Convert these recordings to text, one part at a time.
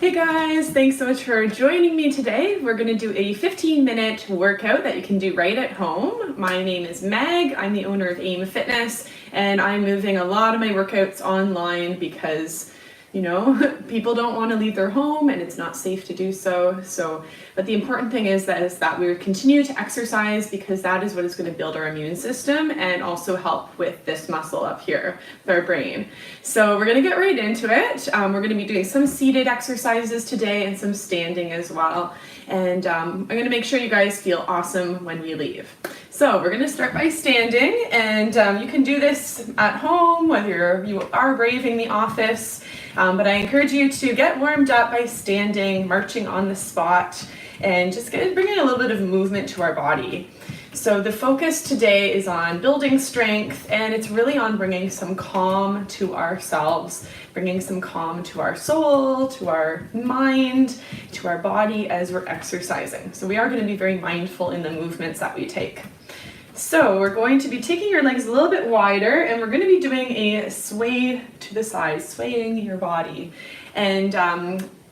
Hey guys, thanks so much for joining me today. We're going to do a 15-minute workout that you can do right at home. My name is Meg, I'm the owner of AIM Fitness, and I'm moving a lot of my workouts online because, you know, people don't want to leave their home and it's not safe to do so. But the important thing is that we continue to exercise because that is what is going to build our immune system and also help with this muscle up here with our brain. So we're going to get right into it. We're going to be doing some seated exercises today and some standing as well. And I'm going to make sure you guys feel awesome when we leave. So we're going to start by standing, and you can do this at home, whether you are braving the office, but I encourage you to get warmed up by standing, marching on the spot, and just bringing a little bit of movement to our body. So the focus today is on building strength, and it's really on bringing some calm to ourselves, bringing some calm to our soul, to our mind, to our body as we're exercising. So we are going to be very mindful in the movements that we take. So we're going to be taking your legs a little bit wider, and we're going to be doing a sway to the side, swaying your body. And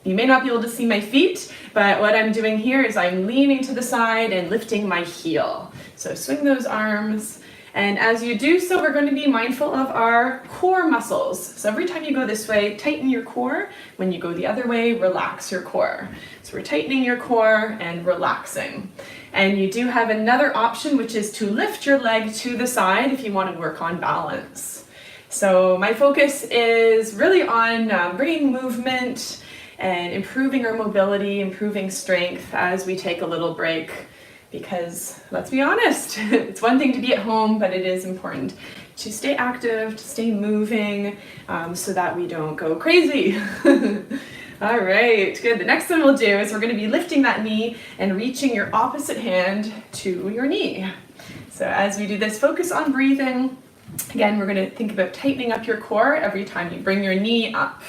you may not be able to see my feet, but what I'm doing here is I'm leaning to the side and lifting my heel. So swing those arms. And as you do so, we're going to be mindful of our core muscles. So every time you go this way, tighten your core. When you go the other way, relax your core. So we're tightening your core and relaxing. And you do have another option, which is to lift your leg to the side if you want to work on balance. So my focus is really on bringing movement and improving our mobility, improving strength as we take a little break. Because let's be honest, it's one thing to be at home, but it is important to stay active, to stay moving, so that we don't go crazy. All right, good. The next one we'll do is we're going to be lifting that knee and reaching your opposite hand to your knee. So as we do this, focus on breathing. Again, we're going to think about tightening up your core every time you bring your knee up.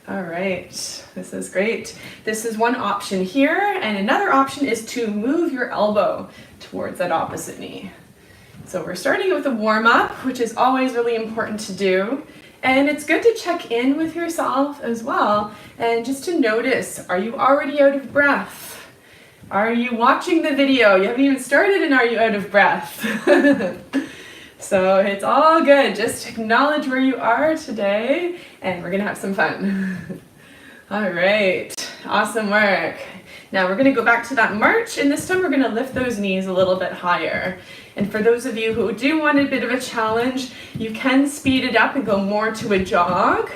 All right, this is great. This is one option here, and another option is to move your elbow towards that opposite knee. So we're starting with a warm-up, which is always really important to do. And it's good to check in with yourself as well, and just to notice, are you already out of breath? Are you watching the video? You haven't even started, and are you out of breath? So it's all good. Just acknowledge where you are today, and we're gonna have some fun. All right, awesome work. Now we're gonna go back to that march, and this time we're gonna lift those knees a little bit higher. And for those of you who do want a bit of a challenge, you can speed it up and go more to a jog.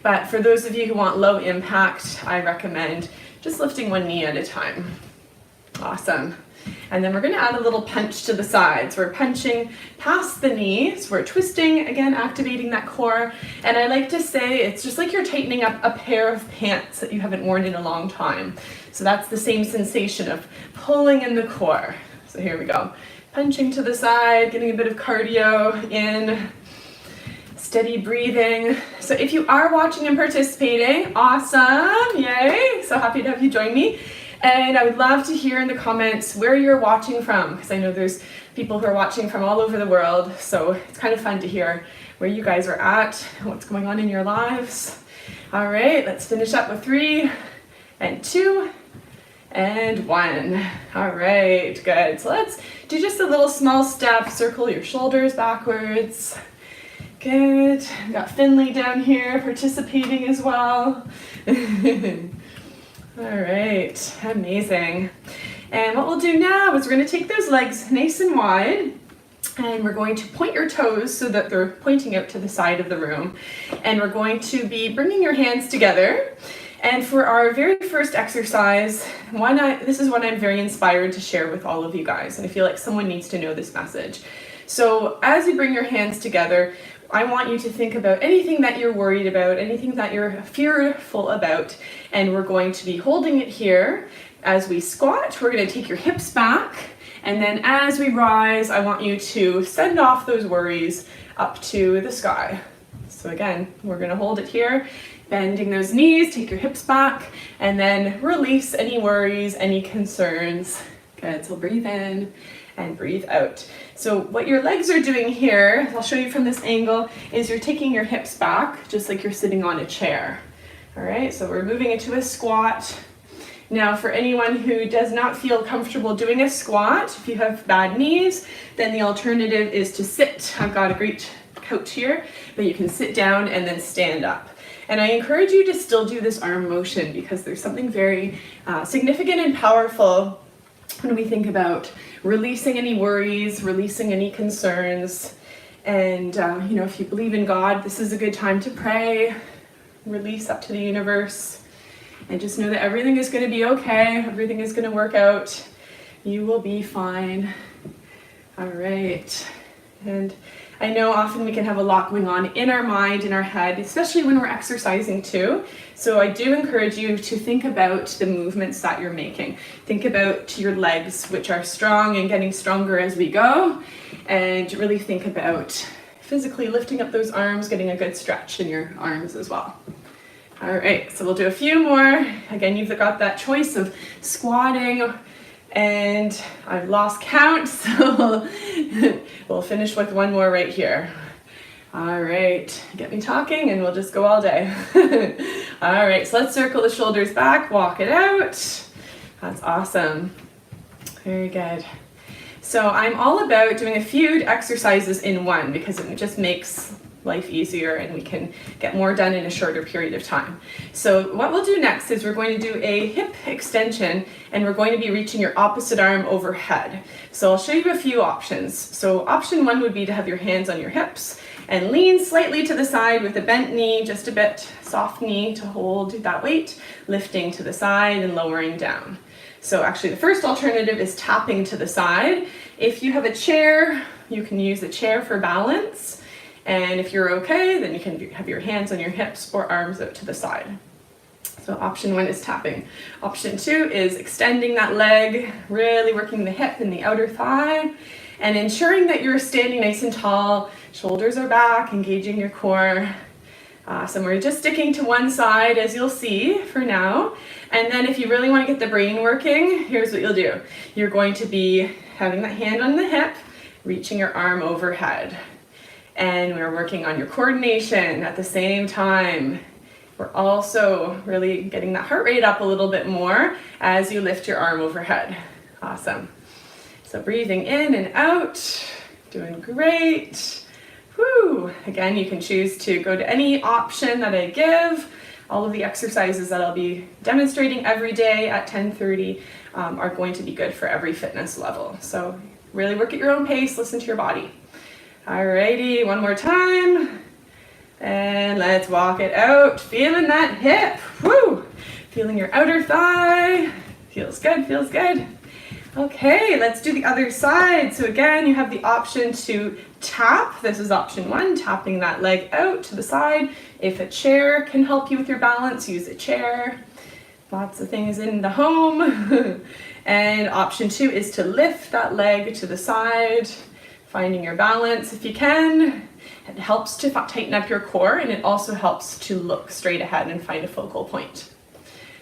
But for those of you who want low impact, I recommend just lifting one knee at a time. Awesome. And then we're going to add a little punch to the sides. We're punching past the knees. We're twisting, again, activating that core. And I like to say it's just like you're tightening up a pair of pants that you haven't worn in a long time. So that's the same sensation of pulling in the core. So here we go. Punching to the side, getting a bit of cardio in, steady breathing. So if you are watching and participating, awesome, yay. So happy to have you join me. And I would love to hear in the comments where you're watching from, because I know there's people who are watching from all over the world. So it's kind of fun to hear where you guys are at, what's going on in your lives. All right, let's finish up with 3 and 2 and 1. All right, good. So let's do just a little small step. Circle your shoulders backwards. Good. We've got Finley down here participating as well. All right, amazing. And what we'll do now is we're going to take those legs nice and wide, and we're going to point your toes so that they're pointing out to the side of the room. And we're going to be bringing your hands together. And for our very first exercise, this is one I'm very inspired to share with all of you guys, and I feel like someone needs to know this message. So as you bring your hands together, I want you to think about anything that you're worried about, anything that you're fearful about, and we're going to be holding it here. As we squat, we're going to take your hips back, and then as we rise, I want you to send off those worries up to the sky. So again, we're going to hold it here, bending those knees, take your hips back, and then release any worries, any concerns. Good, so breathe in and breathe out. So what your legs are doing here, I'll show you from this angle, is you're taking your hips back just like you're sitting on a chair. All right, so we're moving into a squat. Now for anyone who does not feel comfortable doing a squat, if you have bad knees, then the alternative is to sit. I've got a great couch here, but you can sit down and then stand up. And I encourage you to still do this arm motion because there's something very significant and powerful when we think about releasing any worries, releasing any concerns. And you know, if you believe in God, this is a good time to pray, release up to the universe. And just know that everything is going to be okay. Everything is going to work out. You will be fine. All right. And I know often we can have a lot going on in our mind, in our head, especially when we're exercising too. So I do encourage you to think about the movements that you're making. Think about your legs, which are strong and getting stronger as we go. And really think about physically lifting up those arms, getting a good stretch in your arms as well. All right, so we'll do a few more. Again, you've got that choice of squatting, and I've lost count, so we'll finish with one more right here. All right, get me talking and we'll just go all day. All right, so let's circle the shoulders back, walk it out. That's awesome. Very good. So I'm all about doing a few exercises in one because it just makes life easier and we can get more done in a shorter period of time. So what we'll do next is we're going to do a hip extension and we're going to be reaching your opposite arm overhead. So I'll show you a few options. So option one would be to have your hands on your hips and lean slightly to the side with a bent knee, just a bit, soft knee to hold that weight, lifting to the side and lowering down. So actually the first alternative is tapping to the side. If you have a chair, you can use a chair for balance. And if you're okay, then you can have your hands on your hips or arms out to the side. So option one is tapping. Option two is extending that leg, really working the hip and the outer thigh, and ensuring that you're standing nice and tall, shoulders are back, engaging your core. So we're just sticking to one side, as you'll see for now. And then if you really want to get the brain working, here's what you'll do. You're going to be having that hand on the hip, reaching your arm overhead. And we're working on your coordination at the same time. We're also really getting that heart rate up a little bit more as you lift your arm overhead. Awesome. So breathing in and out, doing great. Whew. Again, you can choose to go to any option that I give. All of the exercises that I'll be demonstrating every day at 10:30 are going to be good for every fitness level. So really work at your own pace, listen to your body. Alrighty, one more time. And let's walk it out. Feeling that hip. Woo! Feeling your outer thigh. Feels good, feels good. Okay, let's do the other side. So again, you have the option to tap. This is option one, tapping that leg out to the side. If a chair can help you with your balance, use a chair. Lots of things in the home. And option two is to lift that leg to the side, finding your balance if you can. It helps to tighten up your core, and it also helps to look straight ahead and find a focal point.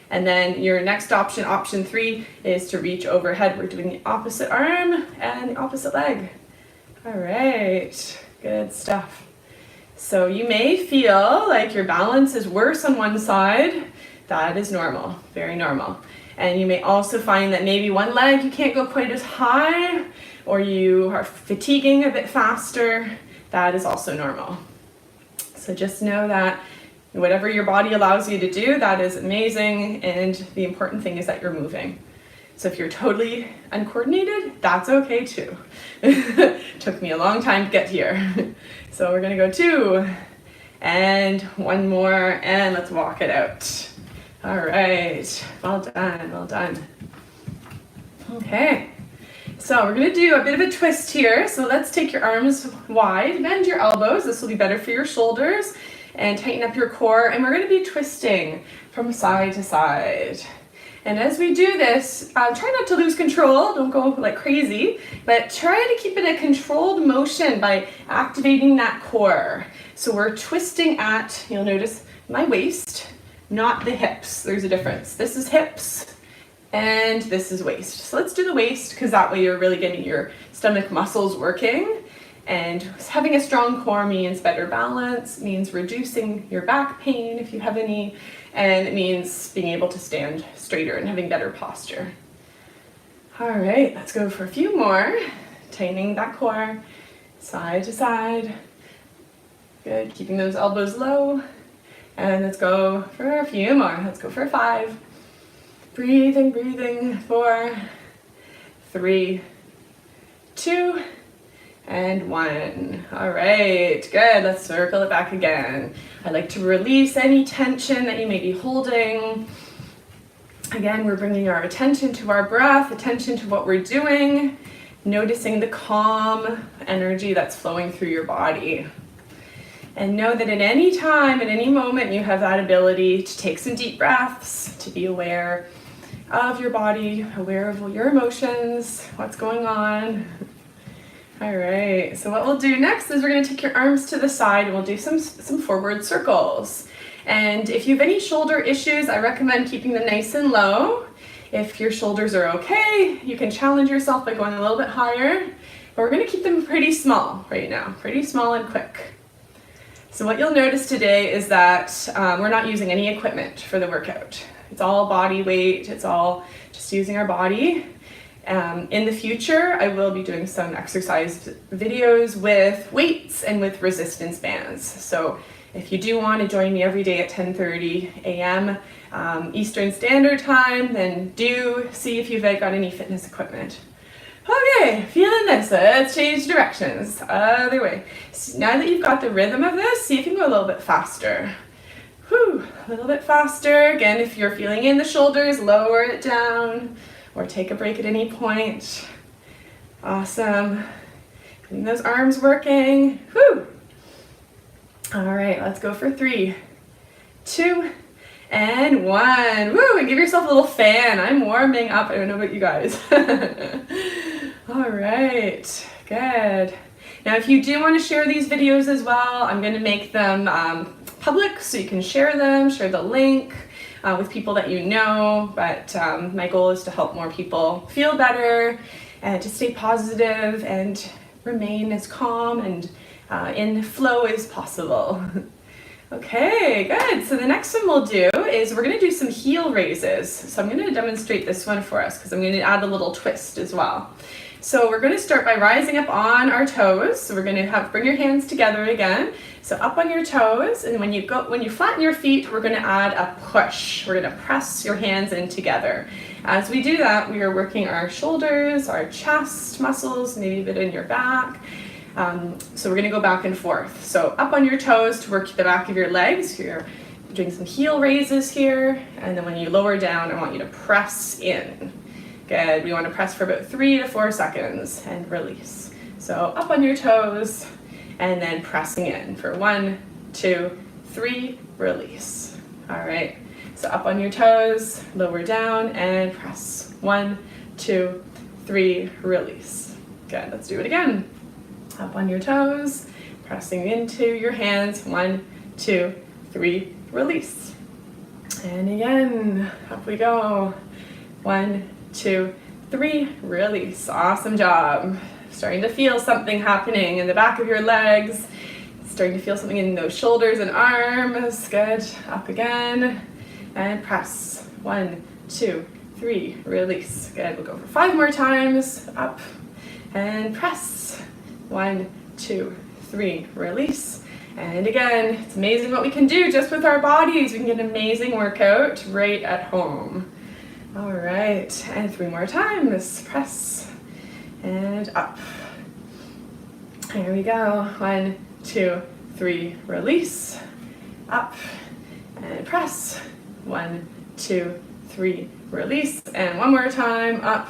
And then your next option, option three, is to reach overhead. We're doing the opposite arm and the opposite leg. All right, good stuff. So you may feel like your balance is worse on one side. That is normal, very normal. And you may also find that maybe one leg you can't go quite as high, or you are fatiguing a bit faster. That is also normal. So just know that whatever your body allows you to do, that is amazing, and the important thing is that you're moving. So if you're totally uncoordinated, that's okay too. Took me a long time to get here. So we're gonna go 2, and 1 more, and let's walk it out. All right, well done, well done. Okay. So we're gonna do a bit of a twist here. So let's take your arms wide, bend your elbows. This will be better for your shoulders, and tighten up your core. And we're gonna be twisting from side to side. And as we do this, try not to lose control. Don't go like crazy, but try to keep it a controlled motion by activating that core. So we're twisting at, you'll notice, my waist, not the hips. There's a difference. This is hips, and this is waist. So let's do the waist, because that way you're really getting your stomach muscles working. And having a strong core means better balance, means reducing your back pain if you have any, and it means being able to stand straighter and having better posture. All right, let's go for a few more. Tightening that core, side to side. Good, keeping those elbows low. And let's go for a few more. Let's go for 5. Breathing, breathing. 4, 3, 2, and 1. All right, good. Let's circle it back again. I like to release any tension that you may be holding. Again, we're bringing our attention to our breath, attention to what we're doing, noticing the calm energy that's flowing through your body. And know that at any time, at any moment, you have that ability to take some deep breaths, to be aware of your body, aware of your emotions, what's going on. All right, so what we'll do next is we're going to take your arms to the side and we'll do some forward circles. And if you have any shoulder issues, I recommend keeping them nice and low. If your shoulders are okay, you can challenge yourself by going a little bit higher, but we're going to keep them pretty small right now, pretty small and quick. So what you'll notice today is that we're not using any equipment for the workout. It's all body weight, it's all just using our body. In the future, I will be doing some exercise videos with weights and with resistance bands. So if you do want to join me every day at 10:30 a.m. Eastern Standard Time, then do see if you've got any fitness equipment. Okay, feeling this. Let's change directions. Other way. So now that you've got the rhythm of this, see if you can go a little bit faster. Whew, a little bit faster. Again, if you're feeling in the shoulders, lower it down or take a break at any point. Awesome. Getting those arms working. Whew. All right, let's go for 3, 2, and 1. Woo, and give yourself a little fan. I'm warming up. I don't know about you guys. All right, good. Now, if you do want to share these videos as well, I'm going to make them public so you can share them, share the link with people that you know. But my goal is to help more people feel better and to stay positive and remain as calm and in flow as possible. Okay, good. So the next one we'll do is we're going to do some heel raises. So I'm going to demonstrate this one for us because I'm going to add a little twist as well. So we're going to start by rising up on our toes. So we're going to bring your hands together again. So up on your toes, and when you flatten your feet, we're going to add a push. We're going to press your hands in together. As we do that, we are working our shoulders, our chest muscles, maybe a bit in your back. So we're going to go back and forth. So up on your toes to work the back of your legs. You're doing some heel raises here, and then when you lower down, I want you to press in. Good. We want to press for about 3 to 4 seconds and release. So up on your toes and then pressing in for 1, 2, 3, release. All right. So up on your toes, lower down and press. 1, 2, 3, release. Good. Let's do it again. Up on your toes, pressing into your hands. 1, 2, 3, release. And again, up we go. 1, 2, 3, release. Awesome job. Starting to feel something happening in the back of your legs. Starting to feel something in those shoulders and arms. Good. Up again. And press. 1, 2, 3, release. Good. We'll go for 5 more times. Up and press. 1, 2, 3, release. And again, it's amazing what we can do just with our bodies. We can get an amazing workout right at home. All right, and 3 more times. Press and up. Here we go. 1, 2, 3, release. Up and press. 1, 2, 3, release. And one more time. Up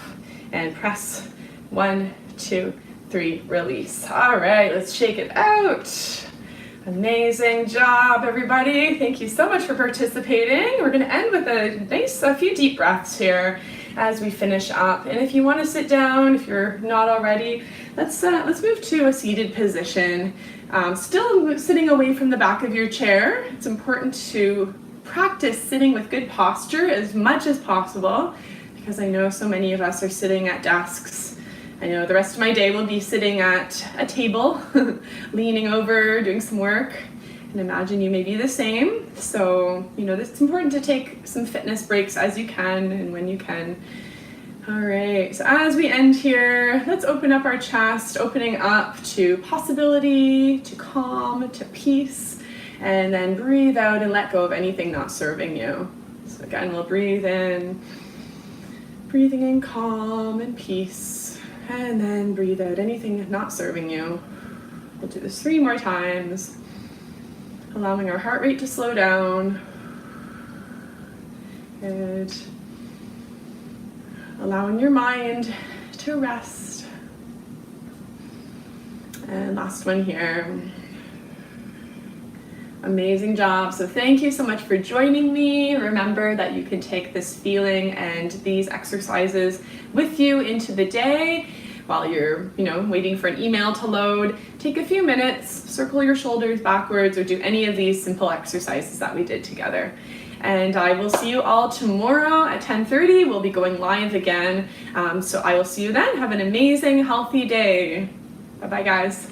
and press. 1, 2, 3, release. All right, let's shake it out. Amazing job, everybody. Thank you so much for participating. We're going to end with a few deep breaths here as we finish up. And if you want to sit down, if you're not already, let's move to a seated position. Still sitting away from the back of your chair. It's important to practice sitting with good posture as much as possible because I know so many of us are sitting at desks I know the rest of my day will be sitting at a table, leaning over, doing some work, and imagine you may be the same. So, it's important to take some fitness breaks as you can and when you can. All right, so as we end here, let's open up our chest, opening up to possibility, to calm, to peace, and then breathe out and let go of anything not serving you. So again, we'll breathe in, breathing in calm and peace, and then breathe out anything not serving you. We'll do this 3 more times, allowing our heart rate to slow down. Good. Allowing your mind to rest. And last one here. Amazing job. So thank you so much for joining me. Remember that you can take this feeling and these exercises with you into the day while you're, waiting for an email to load. Take a few minutes, circle your shoulders backwards, or do any of these simple exercises that we did together. And I will see you all tomorrow at 10:30. We'll be going live again. So I will see you then. Have an amazing, healthy day. Bye-bye, guys.